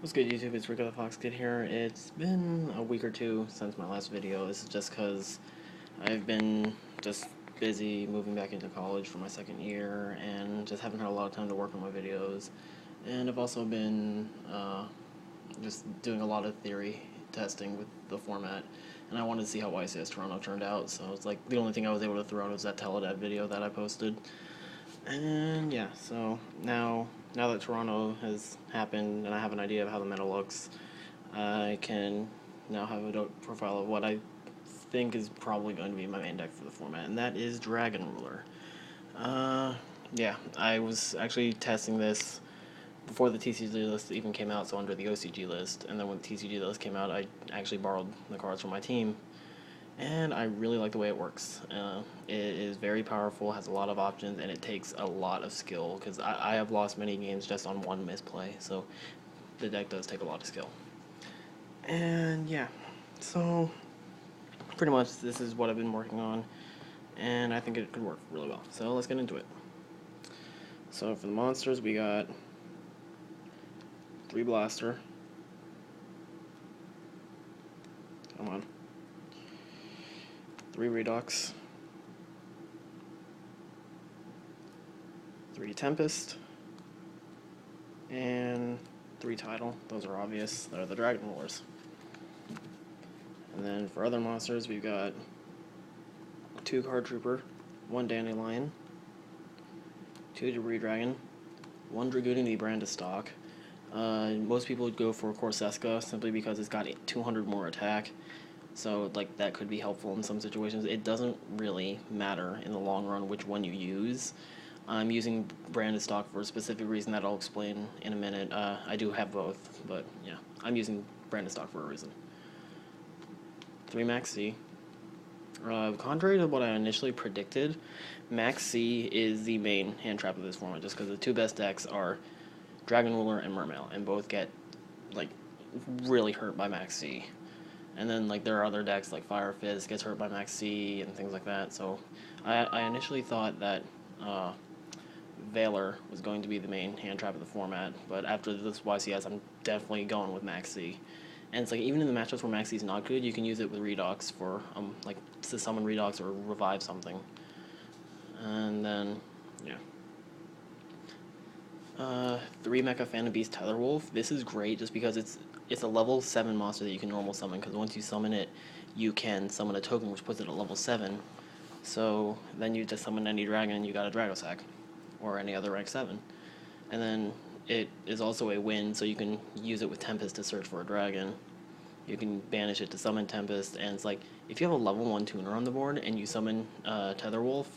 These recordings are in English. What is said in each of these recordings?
What's good, YouTube? It's Rico the Fox Kid here. It's been a week or two since my last video. This is just because I've been just busy moving back into college for my second year and just haven't had a lot of time to work on my videos. And I've also been just doing a lot of theory testing with the format. And I wanted to see how YCS Toronto turned out, so it's like the only thing I was able to throw out was that Teledad video that I posted. And yeah, so now that Toronto has happened and I have an idea of how the meta looks, I can now have a profile of what I think is probably going to be my main deck for the format, and that is Dragon Ruler. Yeah, I was actually testing this before the TCG list even came out, so under the OCG list, and then when the TCG list came out, I actually borrowed the cards from my team, and I really like the way it works. It is very powerful, has a lot of options, and it takes a lot of skill, because I have lost many games just on one misplay, so the deck does take a lot of skill. And yeah, so pretty much this is what I've been working on, and I think it could work really well. So let's get into it. So for the monsters, we got 3 Blaster. Come on. 3 Redux, 3 Tempest, and 3 Tidal. Those are obvious. They're the Dragon Rulers. And then for other monsters, we've got 2 Card Trooper, 1 Dandelion, 2 Debris Dragon, 1 Dragoonity Brand stock. Most people would go for Corseska simply because it's got 200 more attack. So, like, that could be helpful in some situations. It doesn't really matter in the long run which one you use. I'm using branded stock for a specific reason that I'll explain in a minute. I do have both, but yeah, I'm using branded stock for a reason. 3 Max C. Contrary to what I initially predicted, Max C is the main hand trap of this format, just because the 2 best decks are Dragon Ruler and Mermail, and both get, like, really hurt by Max C. And then, like, there are other decks, like Fire Fist gets hurt by Max C and things like that. So I initially thought that Valor was going to be the main hand trap of the format, but after this YCS, I'm definitely going with Max C. And it's like, even in the matchups where Max C is not good, you can use it with Redox for, like, to summon Redox or revive something. And then, yeah. 3 Mecha Phantom Beast Tetherwolf. This is great just because it's a level 7 monster that you can normal summon, because once you summon it, you can summon a token which puts it at level 7. So then you just summon any dragon and you got a Dragosack, or any other rank 7. And then it is also a win, so you can use it with Tempest to search for a dragon. You can banish it to summon Tempest, and it's like, if you have a level 1 tuner on the board and you summon Tetherwolf,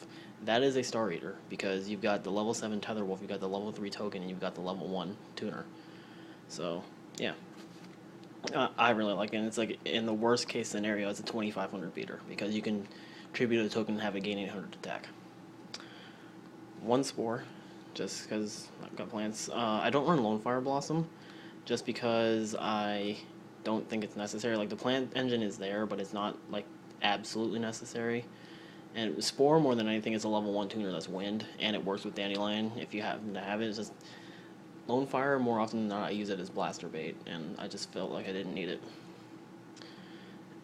that is a Star Eater, because you've got the level 7 Tetherwolf, you've got the level 3 token, and you've got the level 1 tuner. So, yeah. I really like it, and it's like, in the worst case scenario, it's a 2500 beater, because you can tribute a token and have it gain 800 attack. 1 Spore, just because I've got plans. I don't run Lone Fire Blossom, just because I don't think it's necessary. Like, the plant engine is there, but it's not, like, absolutely necessary. And Spore, more than anything, is a level 1 tuner that's wind, and it works with Dandelion if you happen to have it. It's just Lone Fire, more often than not, I use it as blaster bait, and I just felt like I didn't need it.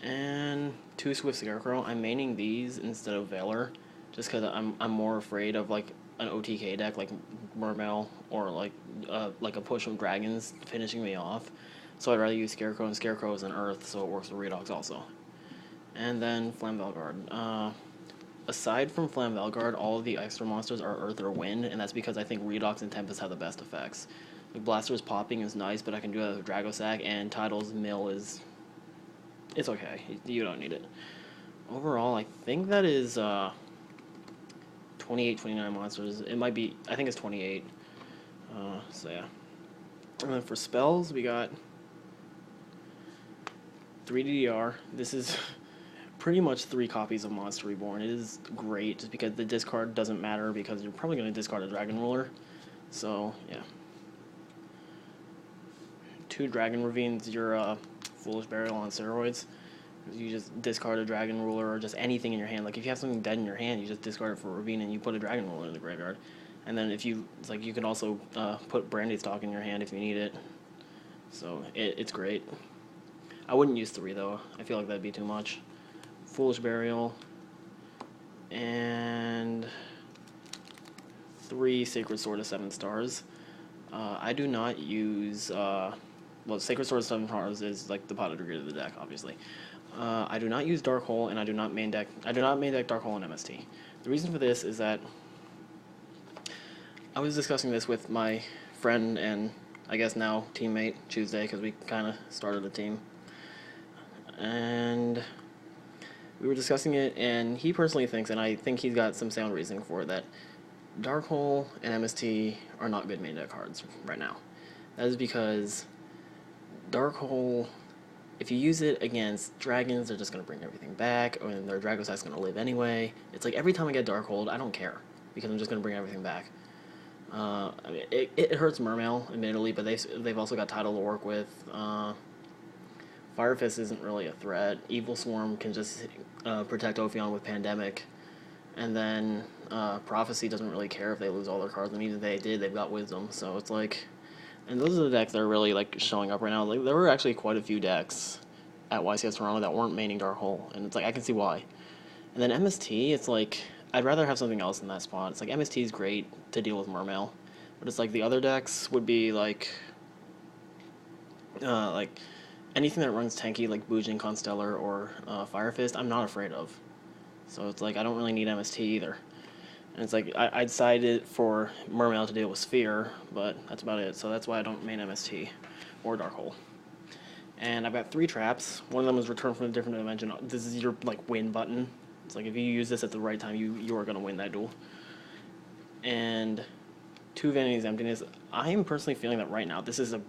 And 2 Swift Scarecrow. I'm maining these instead of Valor, just because I'm more afraid of, like, an OTK deck like Mermail, or like a push of dragons finishing me off. So I'd rather use Scarecrow, and Scarecrow is an Earth, so it works with Redox also. And then Flam Valguard. Aside from Flam Valguard, all of the extra monsters are Earth or Wind, and that's because I think Redox and Tempest have the best effects. Like, Blaster's popping is nice, but I can do that with Dragosack, and Tidal's mill is... it's okay. You don't need it. Overall, I think that is 28, 29 monsters. It might be... I think it's 28. So yeah. And then for spells, we got 3 DDR. This is... pretty much 3 copies of Monster Reborn. It is great just because the discard doesn't matter, because you're probably going to discard a Dragon Ruler. So, yeah. 2 Dragon Ravines, you're Foolish Burial on steroids. You just discard a Dragon Ruler or just anything in your hand. Like, if you have something dead in your hand, you just discard it for a Ravine and you put a Dragon Ruler in the graveyard. And then if you, it's like, you can also put Brandy Stock in your hand if you need it. So it's great. I wouldn't use 3 though. I feel like that'd be too much. Foolish Burial and 3 Sacred Sword of 7 stars. I do not use well, Sacred Sword of 7 stars is like the pot of degree of the deck, obviously. I do not use Dark Hole, and I do not main deck Dark Hole in MST. The reason for this is that I was discussing this with my friend and I guess now teammate Tuesday, because we kind of started a team, and we were discussing it, and he personally thinks, and I think he's got some sound reasoning for it, that Dark Hole and MST are not good main deck cards right now. That is because Dark Hole, if you use it against dragons, they're just going to bring everything back, or their Dragocyte's going to live anyway. It's like every time I get Dark Hold, I don't care, because I'm just going to bring everything back. I mean, it hurts Mermail, admittedly, but they've also got Tidal to work with. Fire Fist isn't really a threat. Evil Swarm can just protect Ophion with Pandemic, and then Prophecy doesn't really care if they lose all their cards. I mean, even if they did, they've got Wisdom, so it's like... And those are the decks that are really like showing up right now. Like, there were actually quite a few decks at YCS Toronto that weren't maining Dark Hole, and it's like I can see why. And then MST, it's like I'd rather have something else in that spot. It's like MST is great to deal with Mermail, but it's like the other decks would be like anything that runs tanky like Boojin, Constellar, or Fire Fist. I'm not afraid of. So it's like I don't really need MST either. And it's like I decided for Mermail to deal with Sphere, but that's about it. So that's why I don't main MST or Dark Hole. And I've got 3 traps. One of them is Return from a Different Dimension. This is your like win button. It's like if you use this at the right time, you are gonna win that duel. And 2 Vanity's Emptiness. I am personally feeling that right now this is a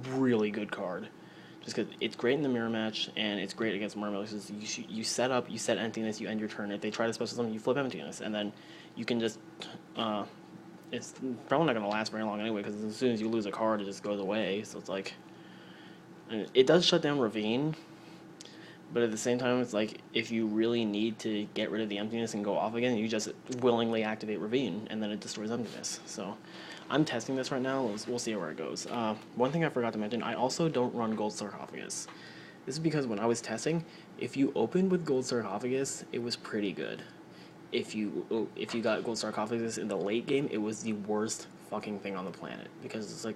really good card, just because it's great in the mirror match and it's great against Mermail. You set up, you set Emptiness, you end your turn. If they try to special summon, you flip Emptiness, and then you can just it's probably not going to last very long anyway, because as soon as you lose a card, it just goes away. So it's like, and it does shut down Ravine, but at the same time, it's like if you really need to get rid of the Emptiness and go off again, you just willingly activate Ravine, and then it destroys Emptiness. So I'm testing this right now. We'll see where it goes. One thing I forgot to mention, I also don't run Gold Sarcophagus. This is because when I was testing, if you opened with Gold Sarcophagus, it was pretty good. If you got Gold Sarcophagus in the late game, it was the worst fucking thing on the planet, because it's like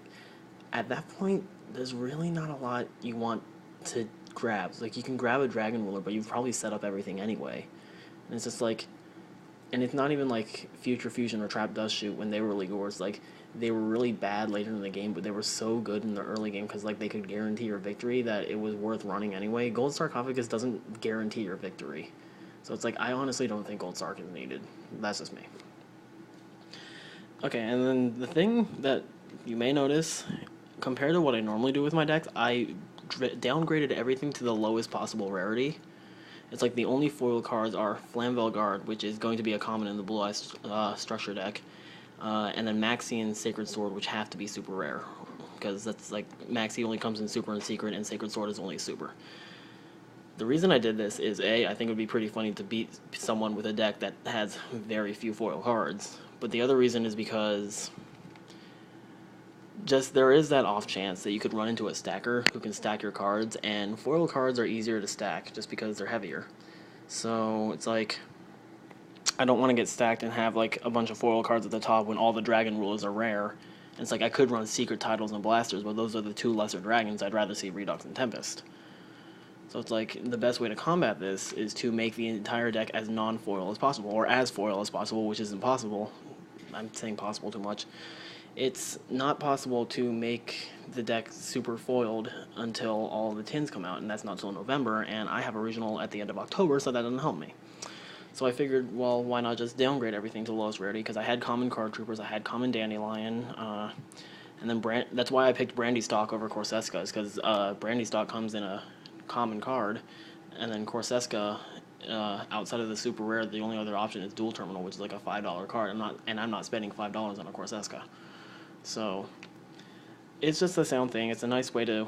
at that point there's really not a lot you want to grab. Like you can grab a Dragon Ruler, but you've probably set up everything anyway, and it's just like, and it's not even like Future Fusion or Trap Dust Shoot when they were really good. It's like they were really bad later in the game, but they were so good in the early game because like they could guarantee your victory that it was worth running anyway. Gold Sarcophagus doesn't guarantee your victory. So it's like, I honestly don't think Gold Sark is needed. That's just me. Okay, and then the thing that you may notice, compared to what I normally do with my decks, I downgraded everything to the lowest possible rarity. It's like the only foil cards are Flamvel Guard, which is going to be a common in the Blue Eyes structure deck, and then Maxi and Sacred Sword, which have to be super rare, because that's like, Maxi only comes in Super and Secret, and Sacred Sword is only Super. The reason I did this is, A, I think it would be pretty funny to beat someone with a deck that has very few foil cards. But the other reason is because just there is that off chance that you could run into a stacker who can stack your cards, and foil cards are easier to stack just because they're heavier. So it's like, I don't want to get stacked and have like a bunch of foil cards at the top when all the dragon rulers are rare. And it's like I could run secret titles and blasters, but those are the 2 lesser dragons. I'd rather see Redux and Tempest. So it's like the best way to combat this is to make the entire deck as non-foil as possible, or as foil as possible, which is impossible. I'm saying possible too much. It's not possible to make the deck super foiled until all the tins come out, and that's not until November, and I have a regional at the end of October, so that doesn't help me. So I figured, well, why not just downgrade everything to the lowest rarity, because I had common Card Troopers, I had common Dandelion, and then that's why I picked Brandy Stock over Corseska, is because Brandy Stock comes in a common card, and then Corseska, outside of the super rare, the only other option is Dual Terminal, which is like a $5 card. I'm not spending $5 on a Corseska. So it's just a sound thing. It's a nice way to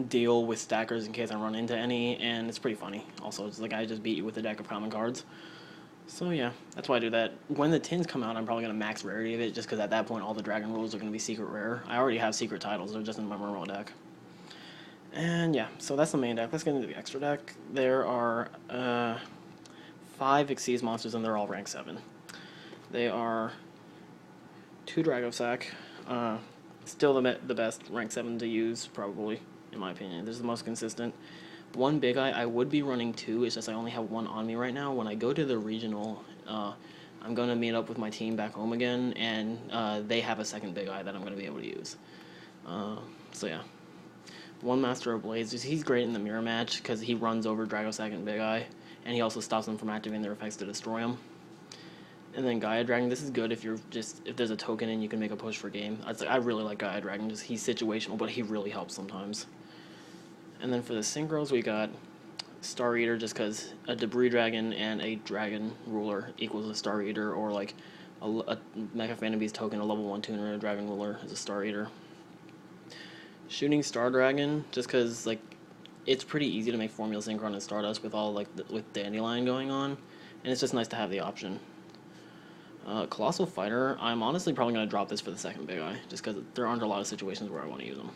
deal with stackers in case I run into any, and it's pretty funny. Also, it's like I just beat you with a deck of common cards. So yeah, that's why I do that. When the tins come out, I'm probably going to max rarity of it, just because at that point all the dragon rules are going to be secret rare. I already have secret titles, they're just in my Mermail deck. And yeah, so that's the main deck. Let's get into the extra deck. There are 5 Xyz monsters, and they're all rank 7. They are 2 Dragosack, still the best rank 7 to use, probably, in my opinion. This is the most consistent. 1 Big Eye, I would be running 2, it's just I only have 1 on me right now. When I go to the regional, I'm going to meet up with my team back home again, and they have a second Big Eye that I'm going to be able to use. So yeah. 1 Master of Blades, he's great in the mirror match because he runs over Dragosack and Big Eye, and he also stops them from activating their effects to destroy them. And then Gaia Dragon, this is good if there's a token and you can make a push for game. I really like Gaia Dragon, just he's situational, but he really helps sometimes. And then for the synchros, we got Star Eater, just because a Debris Dragon and a Dragon Ruler equals a Star Eater, or like a Mecha Phantom Beast token, a level 1 tuner, a Dragon Ruler is a Star Eater. Shooting Star Dragon, just because like it's pretty easy to make Formula Synchron and Stardust with all with Dandelion going on, and it's just nice to have the option. Colossal Fighter, I'm honestly probably going to drop this for the second Big Eye, just because there aren't a lot of situations where I want to use them.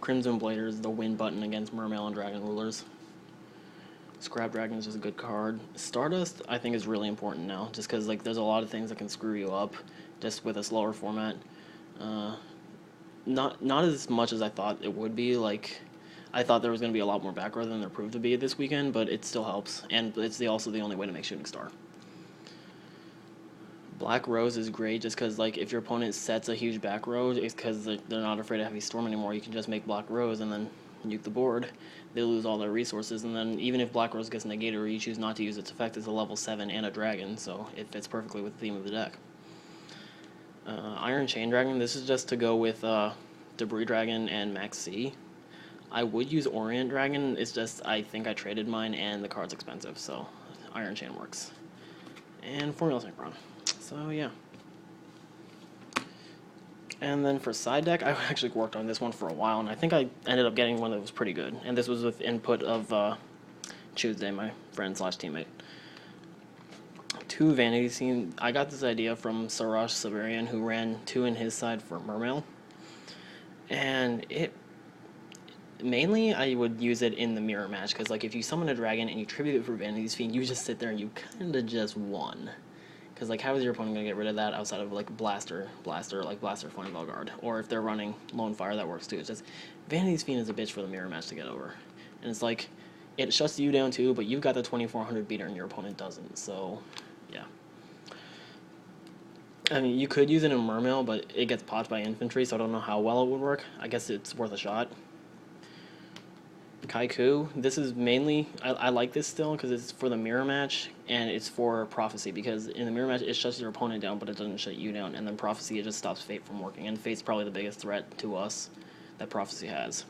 Crimson Blader is the win button against Mermail and Dragon Rulers. Scrap Dragon is just a good card. Stardust, I think, is really important now, just because like there's a lot of things that can screw you up, just with a slower format. Not as much as I thought it would be. Like, I thought there was going to be a lot more back row than there proved to be this weekend, but it still helps, and it's also the only way to make Shooting Star. Black Rose is great just because, like, if your opponent sets a huge back row, it's because they're not afraid of Heavy Storm anymore. You can just make Black Rose and then nuke the board. They lose all their resources, and then even if Black Rose gets negated or you choose not to use its effect, it's a level 7 and a dragon, so it fits perfectly with the theme of the deck. Iron Chain Dragon, this is just to go with Debris Dragon and Max C. I would use Orient Dragon, it's just I think I traded mine and the card's expensive, so Iron Chain works. And Formula Synchron. So yeah. And then for side deck, I actually worked on this one for a while, and I think I ended up getting one that was pretty good. And this was with input of Tuesday, my friend / teammate. 2 Vanity Scene. I got this idea from Siraj Sabarian, who ran 2 in his side for Mermail. And mainly I would use it in the mirror match, because like if you summon a dragon and you tribute it for Vanity's Fiend, you just sit there and you kind of just won. Because like how is your opponent going to get rid of that outside of like Blaster Flying Guard? Or if they're running Lone Fire, that works too. It's just Vanity's Fiend is a bitch for the mirror match to get over. And it's like, it shuts you down too, but you've got the 2400 beater and your opponent doesn't, so yeah. I mean, you could use it in Mermail, but it gets popped by infantry, so I don't know how well it would work. I guess it's worth a shot. Kaiku, this is mainly, I like this still because it's for the mirror match, and it's for Prophecy, because in the mirror match it shuts your opponent down, but it doesn't shut you down, and then Prophecy, it just stops Fate from working, and Fate's probably the biggest threat to us that Prophecy has.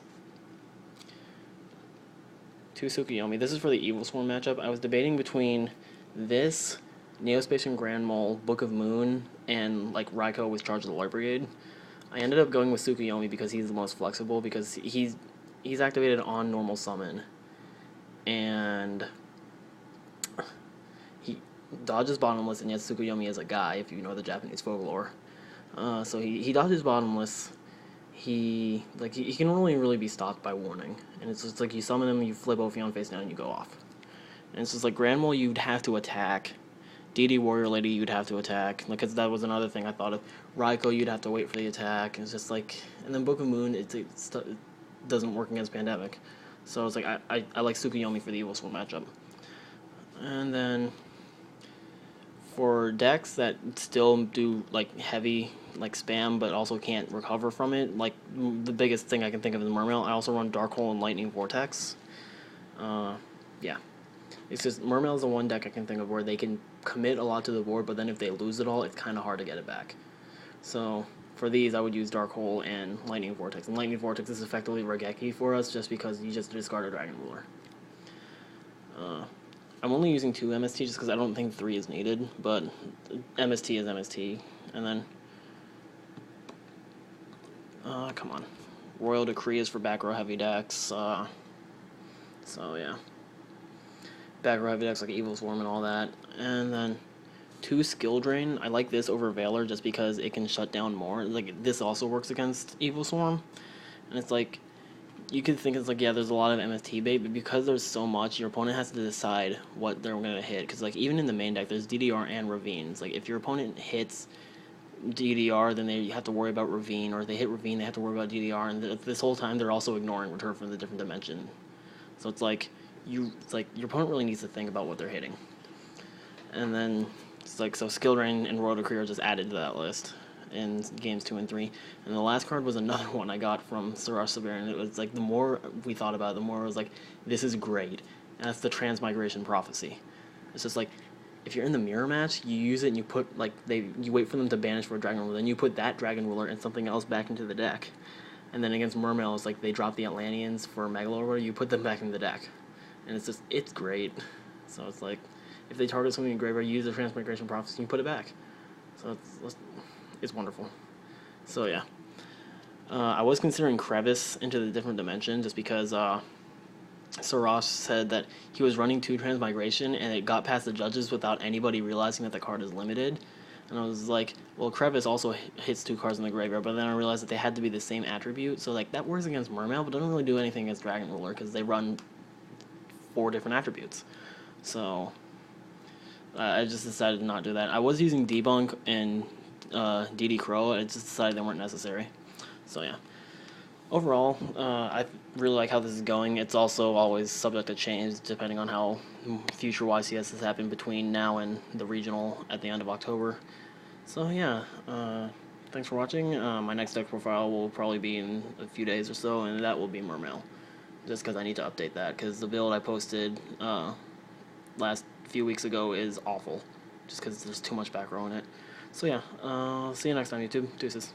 2 Tsukuyomi, this is for the Evil Swarm matchup. I was debating between this, Neospacian Grand Mole, Book of Moon, and like Raiko with Charge of the Light Brigade. I ended up going with Tsukuyomi because he's the most flexible, because he's activated on normal summon, and he dodges bottomless, and yet Tsukuyomi is a guy, if you know the Japanese folklore. So he dodges bottomless. He can only really be stopped by warning, and it's just like you summon him, you flip Ophion face down, and you go off. And it's just like Grand Mole, you'd have to attack. DD Warrior Lady, you'd have to attack, because that was another thing I thought of. Raiko, you'd have to wait for the attack. It's just like, and then Book of Moon, it doesn't work against Pandemic, so it's like I like Tsukuyomi for the Evil Swarm matchup. And then for decks that still do like heavy like spam but also can't recover from it, like the biggest thing I can think of is Mermail. I also run Dark Hole and Lightning Vortex. Yeah, it's just Mermail is the one deck I can think of where they can commit a lot to the board, but then if they lose it all, it's kind of hard to get it back. So for these, I would use Dark Hole and Lightning Vortex. And Lightning Vortex is effectively Regeki for us, just because you just discard a Dragon Ruler. I'm only using 2 MST just because I don't think 3 is needed, but MST is MST. And then, come on. Royal Decree is for back row heavy decks, so yeah. back row heavy decks like Evil Swarm and all that. And then 2 Skill Drain. I like this over Valor just because it can shut down more. Like, this also works against Evil Swarm. And it's like, you could think it's like, yeah, there's a lot of MST bait, but because there's so much, your opponent has to decide what they're going to hit. Because, like, even in the main deck, there's DDR and Ravines. Like, if your opponent hits DDR, then they have to worry about Ravine, or if they hit Ravine, they have to worry about DDR, and this whole time they're also ignoring Return from the Different Dimension. So it's like, your opponent really needs to think about what they're hitting. And then, it's like, so Skill Drain and Royal Decree are just added to that list in games 2 and 3. And the last card was another one I got from Siraj Sabir, and it was like, the more we thought about it, the more it was like, this is great. And that's the Transmigration Prophecy. It's just like, if you're in the mirror match, you use it and you put, like, you wait for them to banish for a Dragon Ruler, then you put that Dragon Ruler and something else back into the deck. And then against Mermail, it's like they drop the Atlanteans for Megalor, you put them back in the deck. And it's just, it's great. So it's like, if they target something in graveyard, you use the Transmigration Prophecy and you put it back. So it's wonderful. So yeah. I was considering Crevice into the Different Dimension just because Siraj said that he was running 2 Transmigration and it got past the judges without anybody realizing that the card is limited. And I was like, well, Crevice also hits 2 cards in the graveyard, but then I realized that they had to be the same attribute. So, like, that works against Mermail, but doesn't really do anything against Dragon Ruler because they run 4 different attributes. So, I just decided to not do that. I was using Debunk and DD Crow, and I just decided they weren't necessary. So, yeah. Overall, I really like how this is going. It's also always subject to change depending on how future YCS has happened between now and the regional at the end of October. So yeah, thanks for watching. My next deck profile will probably be in a few days or so, and that will be Mermail. Just because I need to update that, because the build I posted last few weeks ago is awful. Just because there's too much back row in it. So yeah, see you next time, YouTube. Deuces.